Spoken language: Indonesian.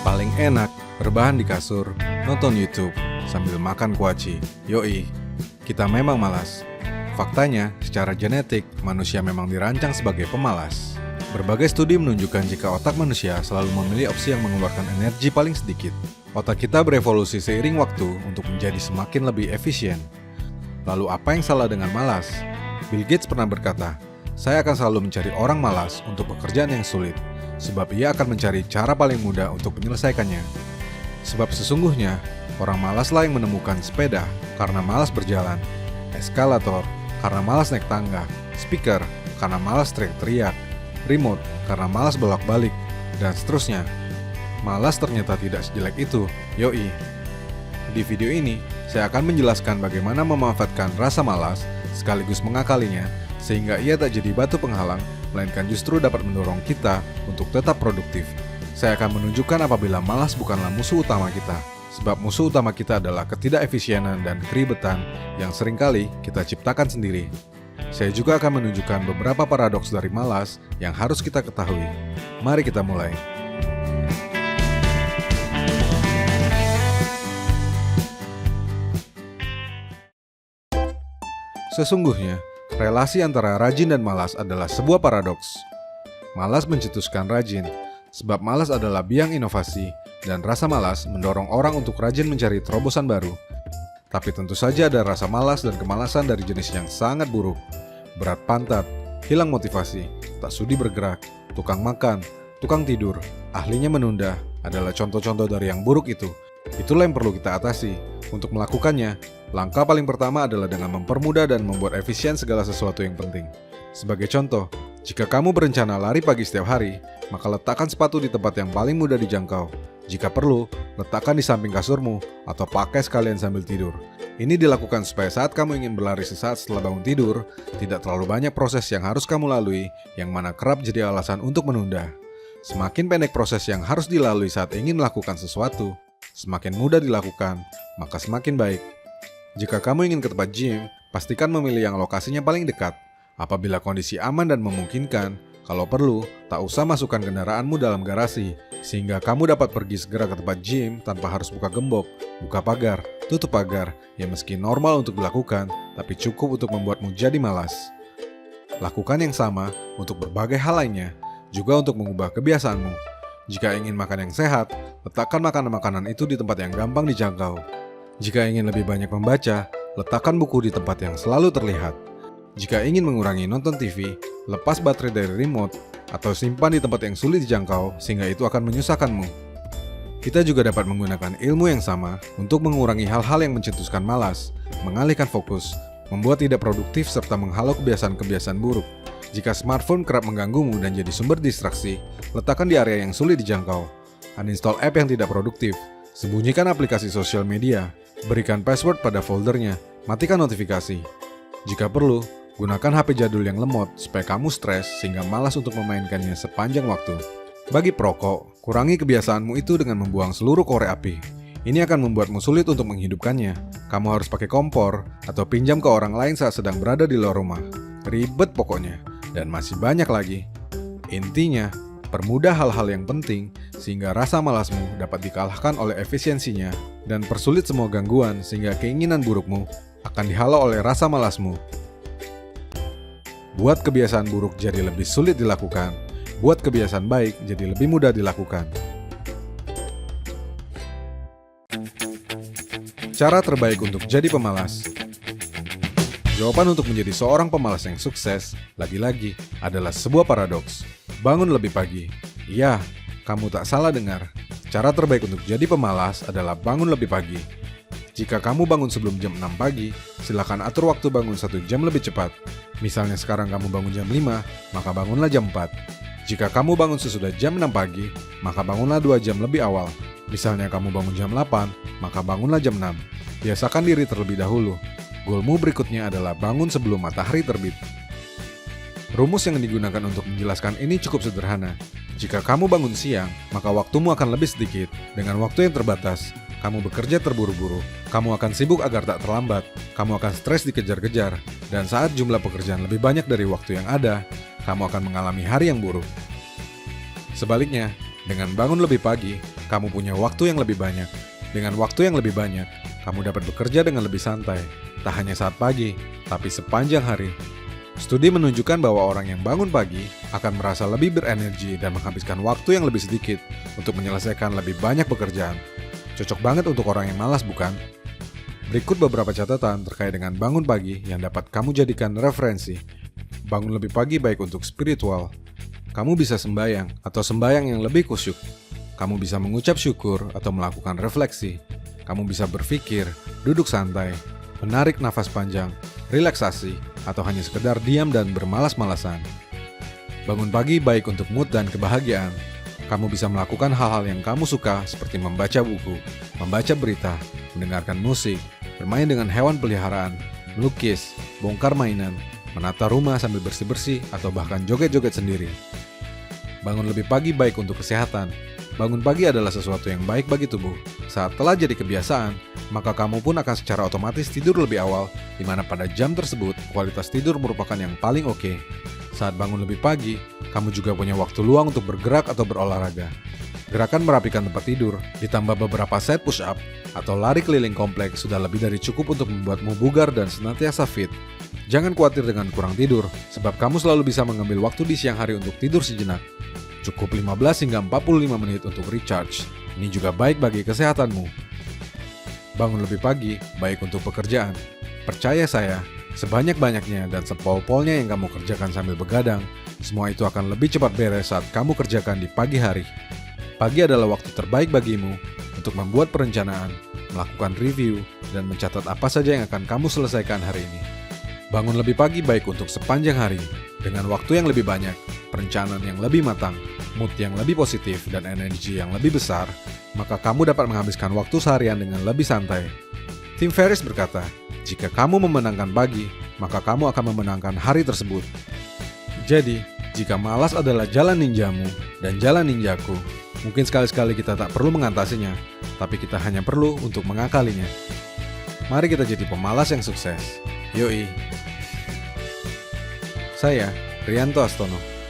Paling enak berbahan di kasur, nonton YouTube, sambil makan kuaci. Yoi, kita memang malas. Faktanya, secara genetik, manusia memang dirancang sebagai pemalas. Berbagai studi menunjukkan jika otak manusia selalu memilih opsi yang mengeluarkan energi paling sedikit. Otak kita berevolusi seiring waktu untuk menjadi semakin lebih efisien. Lalu apa yang salah dengan malas? Bill Gates pernah berkata, "Saya akan selalu mencari orang malas untuk pekerjaan yang sulit, sebab ia akan mencari cara paling mudah untuk menyelesaikannya." Sebab sesungguhnya, orang malaslah yang menemukan sepeda karena malas berjalan, eskalator karena malas naik tangga, speaker karena malas teriak-teriak, remote karena malas bolak-balik, dan seterusnya. Malas ternyata tidak sejelek itu, yoi. Di video ini, saya akan menjelaskan bagaimana memanfaatkan rasa malas sekaligus mengakalinya sehingga ia tak jadi batu penghalang, melainkan justru dapat mendorong kita untuk tetap produktif. Saya akan menunjukkan apabila malas bukanlah musuh utama kita, sebab musuh utama kita adalah ketidakefisienan dan keribetan yang seringkali kita ciptakan sendiri. Saya juga akan menunjukkan beberapa paradoks dari malas yang harus kita ketahui. Mari kita mulai. Sesungguhnya, relasi antara rajin dan malas adalah sebuah paradoks. Malas mencetuskan rajin, sebab malas adalah biang inovasi, dan rasa malas mendorong orang untuk rajin mencari terobosan baru. Tapi tentu saja ada rasa malas dan kemalasan dari jenis yang sangat buruk. Berat pantat, hilang motivasi, tak sudi bergerak, tukang makan, tukang tidur, ahlinya menunda adalah contoh-contoh dari yang buruk itu. Itulah yang perlu kita atasi. Untuk melakukannya, langkah paling pertama adalah dengan mempermudah dan membuat efisien segala sesuatu yang penting. Sebagai contoh, jika kamu berencana lari pagi setiap hari, maka letakkan sepatu di tempat yang paling mudah dijangkau. Jika perlu, letakkan di samping kasurmu atau pakai sekalian sambil tidur. Ini dilakukan supaya saat kamu ingin berlari sesaat setelah bangun tidur, tidak terlalu banyak proses yang harus kamu lalui, yang mana kerap jadi alasan untuk menunda. Semakin pendek proses yang harus dilalui saat ingin melakukan sesuatu, semakin mudah dilakukan, maka semakin baik. Jika kamu ingin ke tempat gym, pastikan memilih yang lokasinya paling dekat. Apabila kondisi aman dan memungkinkan, kalau perlu, tak usah masukkan kendaraanmu dalam garasi, sehingga kamu dapat pergi segera ke tempat gym tanpa harus buka gembok, buka pagar, tutup pagar, yang meski normal untuk dilakukan, tapi cukup untuk membuatmu jadi malas. Lakukan yang sama untuk berbagai hal lainnya, juga untuk mengubah kebiasaanmu. Jika ingin makan yang sehat, letakkan makanan-makanan itu di tempat yang gampang dijangkau. Jika ingin lebih banyak membaca, letakkan buku di tempat yang selalu terlihat. Jika ingin mengurangi nonton TV, lepas baterai dari remote, atau simpan di tempat yang sulit dijangkau sehingga itu akan menyusahkanmu. Kita juga dapat menggunakan ilmu yang sama untuk mengurangi hal-hal yang mencetuskan malas, mengalihkan fokus, membuat tidak produktif serta menghalau kebiasaan-kebiasaan buruk. Jika smartphone kerap mengganggumu dan jadi sumber distraksi, letakkan di area yang sulit dijangkau. Uninstall app yang tidak produktif, sembunyikan aplikasi sosial media, berikan password pada foldernya, matikan notifikasi. Jika perlu, gunakan HP jadul yang lemot supaya kamu stres sehingga malas untuk memainkannya sepanjang waktu. Bagi perokok, kurangi kebiasaanmu itu dengan membuang seluruh korek api. Ini akan membuatmu sulit untuk menghidupkannya. Kamu harus pakai kompor atau pinjam ke orang lain saat sedang berada di luar rumah. Ribet pokoknya, dan masih banyak lagi. Intinya, permudah hal-hal yang penting sehingga rasa malasmu dapat dikalahkan oleh efisiensinya, dan persulit semua gangguan sehingga keinginan burukmu akan dihalau oleh rasa malasmu. Buat kebiasaan buruk jadi lebih sulit dilakukan, buat kebiasaan baik jadi lebih mudah dilakukan. Cara terbaik untuk jadi pemalas. Jawaban untuk menjadi seorang pemalas yang sukses, lagi-lagi, adalah sebuah paradoks. Bangun lebih pagi. Ya, kamu tak salah dengar. Cara terbaik untuk jadi pemalas adalah bangun lebih pagi. Jika kamu bangun sebelum jam 6 pagi, silakan atur waktu bangun 1 jam lebih cepat. Misalnya sekarang kamu bangun jam 5, maka bangunlah jam 4. Jika kamu bangun sesudah jam 6 pagi, maka bangunlah 2 jam lebih awal. Misalnya kamu bangun jam 8, maka bangunlah jam 6. Biasakan diri terlebih dahulu. Goalmu berikutnya adalah bangun sebelum matahari terbit. Rumus yang digunakan untuk menjelaskan ini cukup sederhana. Jika kamu bangun siang, maka waktumu akan lebih sedikit. Dengan waktu yang terbatas, kamu bekerja terburu-buru, kamu akan sibuk agar tak terlambat, kamu akan stres dikejar-kejar, dan saat jumlah pekerjaan lebih banyak dari waktu yang ada, kamu akan mengalami hari yang buruk. Sebaliknya, dengan bangun lebih pagi, kamu punya waktu yang lebih banyak. Dengan waktu yang lebih banyak, kamu dapat bekerja dengan lebih santai, tak hanya saat pagi, tapi sepanjang hari. Studi menunjukkan bahwa orang yang bangun pagi akan merasa lebih berenergi dan menghabiskan waktu yang lebih sedikit untuk menyelesaikan lebih banyak pekerjaan. Cocok banget untuk orang yang malas, bukan? Berikut beberapa catatan terkait dengan bangun pagi yang dapat kamu jadikan referensi. Bangun lebih pagi baik untuk spiritual. Kamu bisa sembahyang atau sembahyang yang lebih khusyuk. Kamu bisa mengucap syukur atau melakukan refleksi. Kamu bisa berpikir, duduk santai, menarik nafas panjang, relaksasi, atau hanya sekedar diam dan bermalas-malasan. Bangun pagi baik untuk mood dan kebahagiaan. Kamu bisa melakukan hal-hal yang kamu suka seperti membaca buku, membaca berita, mendengarkan musik, bermain dengan hewan peliharaan, melukis, bongkar mainan, menata rumah sambil bersih-bersih, atau bahkan joget-joget sendiri. Bangun lebih pagi baik untuk kesehatan. Bangun pagi adalah sesuatu yang baik bagi tubuh. Saat telah jadi kebiasaan, maka kamu pun akan secara otomatis tidur lebih awal, di mana pada jam tersebut kualitas tidur merupakan yang paling oke. Saat bangun lebih pagi, kamu juga punya waktu luang untuk bergerak atau berolahraga. Gerakan merapikan tempat tidur, ditambah beberapa set push up, atau lari keliling kompleks sudah lebih dari cukup untuk membuatmu bugar dan senantiasa fit. Jangan khawatir dengan kurang tidur, sebab kamu selalu bisa mengambil waktu di siang hari untuk tidur sejenak. Cukup 15 hingga 45 menit untuk recharge. Ini juga baik bagi kesehatanmu. Bangun lebih pagi, baik untuk pekerjaan. Percaya saya, sebanyak-banyaknya dan sepol-polnya yang kamu kerjakan sambil begadang, semua itu akan lebih cepat beres saat kamu kerjakan di pagi hari. Pagi adalah waktu terbaik bagimu untuk membuat perencanaan, melakukan review, dan mencatat apa saja yang akan kamu selesaikan hari ini. Bangun lebih pagi baik untuk sepanjang hari, dengan waktu yang lebih banyak, perencanaan yang lebih matang, mood yang lebih positif, dan energi yang lebih besar, maka kamu dapat menghabiskan waktu seharian dengan lebih santai. Tim Ferriss berkata, jika kamu memenangkan pagi, maka kamu akan memenangkan hari tersebut. Jadi, jika malas adalah jalan ninjamu dan jalan ninjaku, mungkin sekali-sekali kita tak perlu mengatasinya, tapi kita hanya perlu untuk mengakalinya. Mari kita jadi pemalas yang sukses. Yoi. Saya, Rianto Astono.